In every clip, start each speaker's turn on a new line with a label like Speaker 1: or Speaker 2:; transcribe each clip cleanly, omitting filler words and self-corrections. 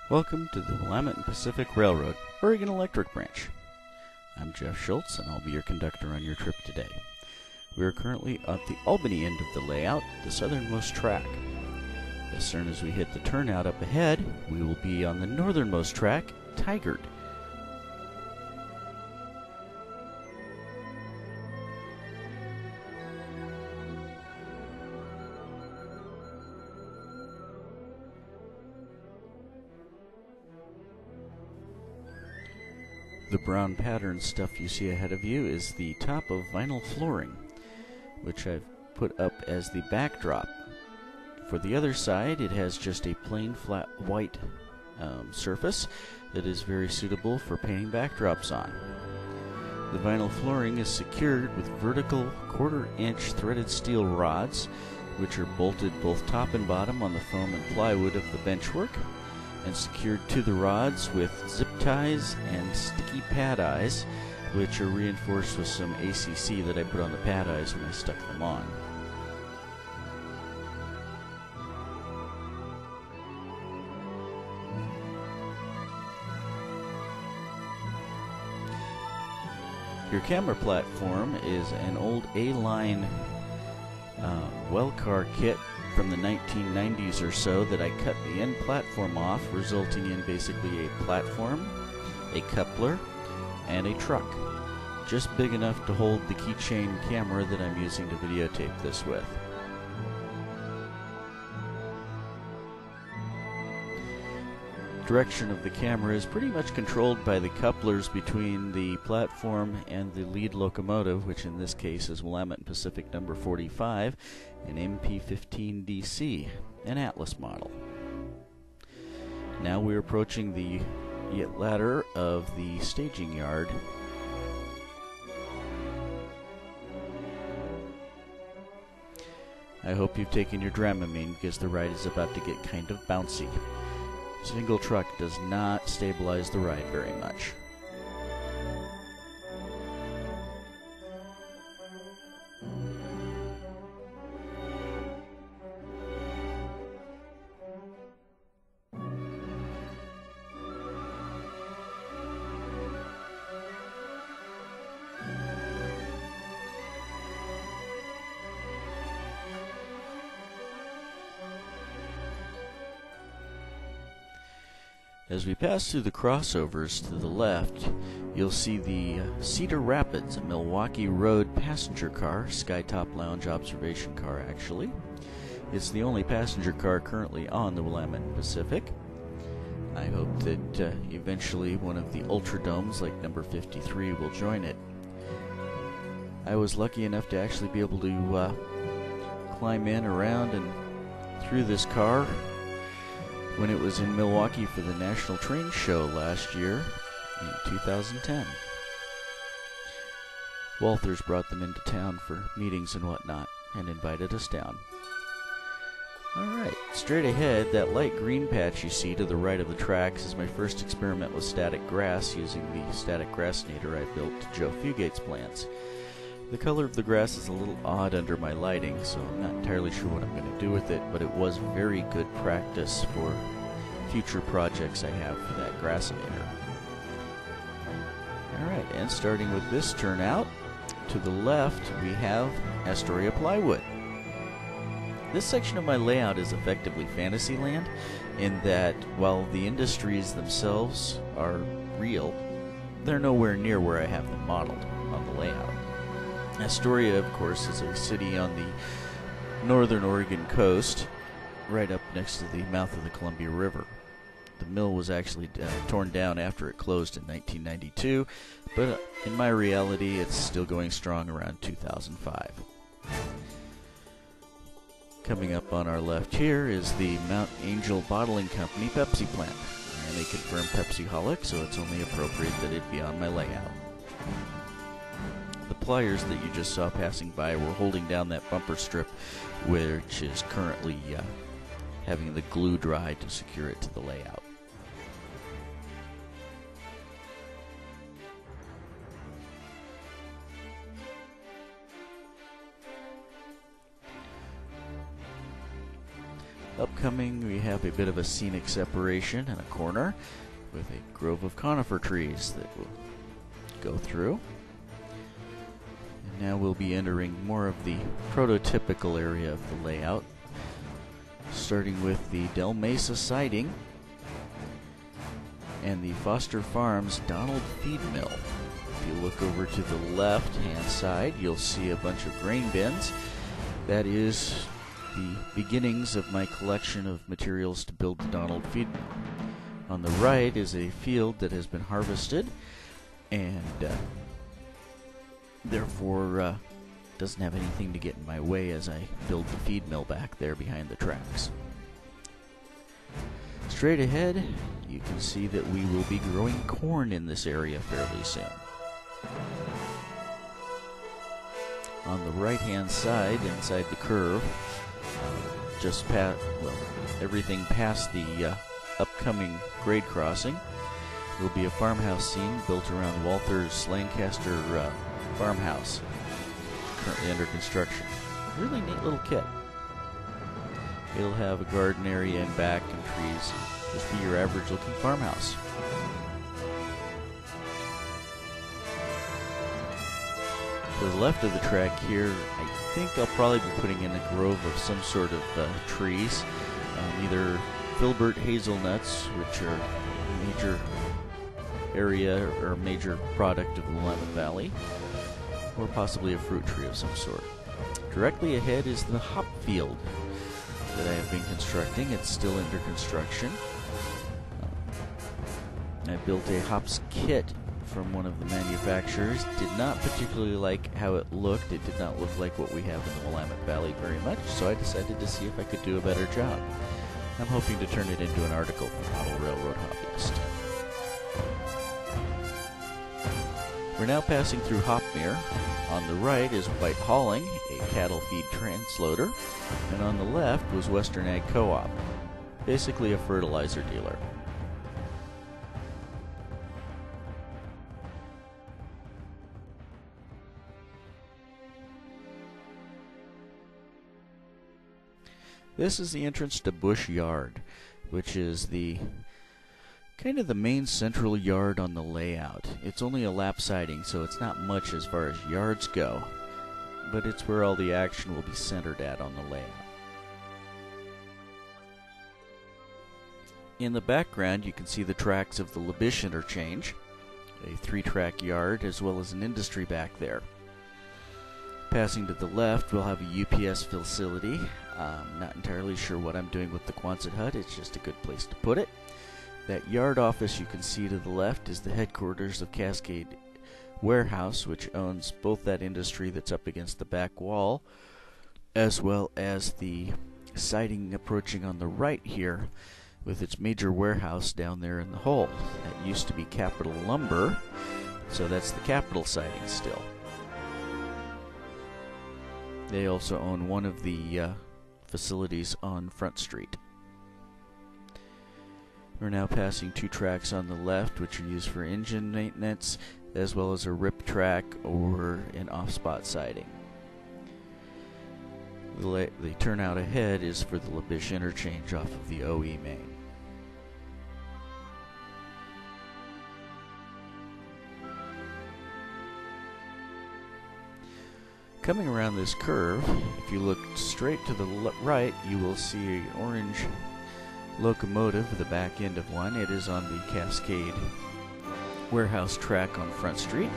Speaker 1: Welcome to the Willamette and Pacific Railroad, Oregon Electric Branch. I'm Jeff Schultz, and I'll be your conductor on your trip today. We are currently at the Albany end of the layout, the southernmost track. As soon as we hit the turnout up ahead, we will be on the northernmost track, Tigard. The brown pattern stuff you see ahead of you is the top of vinyl flooring, which I've put up as the backdrop. For the other side, it has just a plain flat white surface that is very suitable for painting backdrops on. The vinyl flooring is secured with vertical 1/4-inch threaded steel rods, which are bolted both top and bottom on the foam and plywood of the benchwork, and secured to the rods with zip ties and sticky pad eyes, which are reinforced with some ACC that I put on the pad eyes when I stuck them on. Your camera platform is an old A-line well car kit from the 1990s or so that I cut the end platform off, resulting in basically a platform, a coupler, and a truck. Just big enough to hold the keychain camera that I'm using to videotape this with. Direction of the camera is pretty much controlled by the couplers between the platform and the lead locomotive, which in this case is Willamette and Pacific number 45, an MP15DC, an Atlas model. Now we're approaching the ladder of the staging yard. I hope you've taken your Dramamine because the ride is about to get kind of bouncy. Single truck does not stabilize the ride very much. As we pass through the crossovers to the left, you'll see the Cedar Rapids, a Milwaukee Road passenger car, Skytop Lounge observation car actually. It's the only passenger car currently on the Willamette and Pacific. I hope that eventually one of the Ultradomes like number 53 will join it. I was lucky enough to actually be able to climb in, around, and through this car when it was in Milwaukee for the National Train Show last year in 2010. Walthers brought them into town for meetings and whatnot and invited us down. Alright, straight ahead, that light green patch you see to the right of the tracks is my first experiment with static grass using the static grassinator I built to Joe Fugate's plans. The color of the grass is a little odd under my lighting, so I'm not entirely sure what I'm going to do with it, but it was very good practice for future projects I have for that grassinator. Alright, and starting with this turnout, to the left we have Astoria plywood. This section of my layout is effectively Fantasyland in that while the industries themselves are real, they're nowhere near where I have them modeled on the layout. Astoria, of course, is a city on the northern Oregon coast, right up next to the mouth of the Columbia River. The mill was actually torn down after it closed in 1992, but in my reality, it's still going strong around 2005. Coming up on our left here is the Mount Angel Bottling Company Pepsi plant. I'm a confirmed Pepsi-holic, so it's only appropriate that it be on my layout. The pliers that you just saw passing by were holding down that bumper strip, which is currently having the glue dry to secure it to the layout. Upcoming, we have a bit of a scenic separation in a corner with a grove of conifer trees that we'll go through. And now we'll be entering more of the prototypical area of the layout, starting with the Del Mesa siding and the Foster Farms Donald Feed Mill. If you look over to the left-hand side, you'll see a bunch of grain bins. That is the beginnings of my collection of materials to build the Donald Feed Mill. On the right is a field that has been harvested and therefore doesn't have anything to get in my way as I build the feed mill back there behind the tracks. Straight ahead, you can see that we will be growing corn in this area fairly soon. On the right-hand side, inside the curve, just past, well, everything past the upcoming grade crossing, will be a farmhouse scene built around Walther's Lancaster farmhouse, currently under construction. Really neat little kit. It'll have a garden area in back and trees. Just be your average looking farmhouse. To the left of the track here, I think I'll probably be putting in a grove of some sort of trees, either filbert hazelnuts, which are a major area or major product of the Willamette Valley, or possibly a fruit tree of some sort. Directly ahead is the hop field that I have been constructing. It's still under construction. I built a hops kit from one of the manufacturers. Did not particularly like how it looked. It did not look like what we have in the Willamette Valley very much, so I decided to see if I could do a better job. I'm hoping to turn it into an article for Model Railroad Hobbyist. We're now passing through Hopmere. On the right is White Hauling, a cattle feed transloader, and on the left was Western Ag Co-op, basically a fertilizer dealer. This is the entrance to Bush Yard, which is the kind of the main central yard on the layout. It's only a lap siding, so it's not much as far as yards go, but it's where all the action will be centered at on the layout. In the background, you can see the tracks of the Labish interchange, a 3-track yard, as well as an industry back there. Passing to the left, we'll have a UPS facility. Not entirely sure what I'm doing with the Quonset hut. It's just a good place to put it. That yard office you can see to the left is the headquarters of Cascade Warehouse, which owns both that industry that's up against the back wall, as well as the siding approaching on the right here, with its major warehouse down there in the hole. That used to be Capital Lumber, so that's the Capital siding still. They also own one of the facilities on Front Street. We're now passing 2 tracks on the left, which are used for engine maintenance, as well as a rip track or an off-spot siding. The turnout ahead is for the Labish interchange off of the OE main. Coming around this curve, if you look straight to the right, you will see an orange locomotive, the back end of one. It is on the Cascade Warehouse track on Front Street.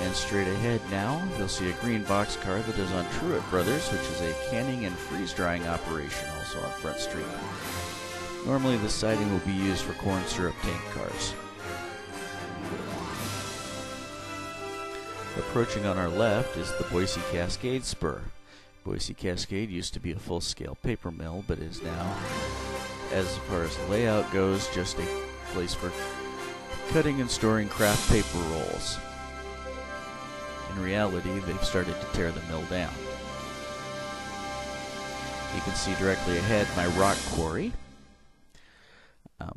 Speaker 1: And straight ahead now, you'll see a green boxcar that is on Truett Brothers, which is a canning and freeze-drying operation also on Front Street. Normally the siding will be used for corn syrup tank cars. Approaching on our left is the Boise Cascade Spur. Boise Cascade used to be a full-scale paper mill, but is now, as far as layout goes, just a place for cutting and storing craft paper rolls. In reality, they've started to tear the mill down. You can see directly ahead my rock quarry.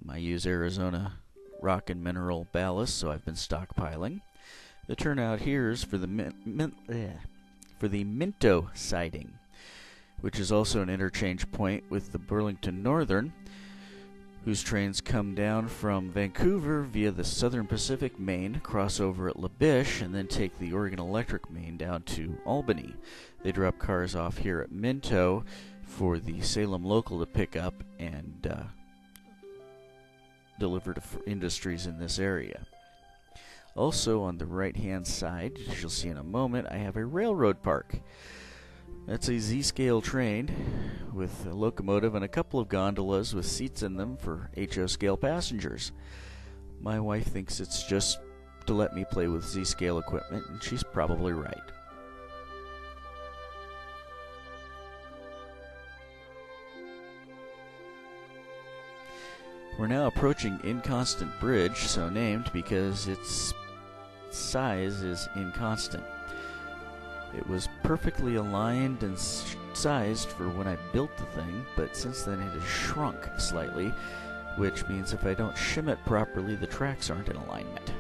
Speaker 1: I use Arizona rock and mineral ballast, so I've been stockpiling. The turnout here is for the Minto siding. which is also an interchange point with the Burlington Northern, whose trains come down from Vancouver via the Southern Pacific Main, cross over at LaBiche, and then take the Oregon Electric Main down to Albany. They drop cars off here at Minto for the Salem local to pick up and deliver to industries in this area. Also on the right-hand side, as you'll see in a moment, I have a railroad park. That's a Z-scale train with a locomotive and a couple of gondolas with seats in them for HO scale passengers. My wife thinks it's just to let me play with Z-scale equipment, and she's probably right. We're now approaching Inconstant Bridge, so named because its size is inconstant. It was perfectly aligned and sized for when I built the thing, but since then it has shrunk slightly, which means if I don't shim it properly, the tracks aren't in alignment,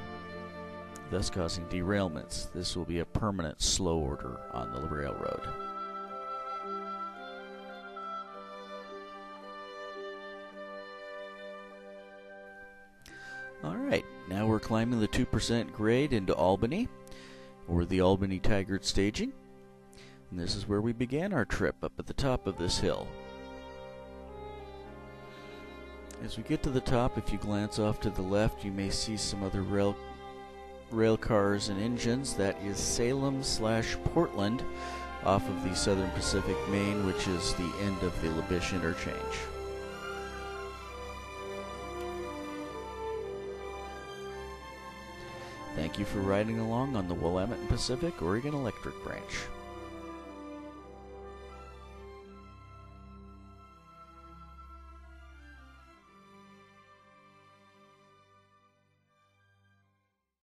Speaker 1: thus causing derailments. This will be a permanent slow order on the railroad. Alright, now we're climbing the 2% grade into Albany, or the Albany Tigard staging. And this is where we began our trip, up at the top of this hill. As we get to the top, if you glance off to the left, you may see some other rail cars and engines. That is Salem/Portland off of the Southern Pacific Main, which is the end of the LaBiche interchange. Thank you for riding along on the Willamette and Pacific Oregon Electric Branch.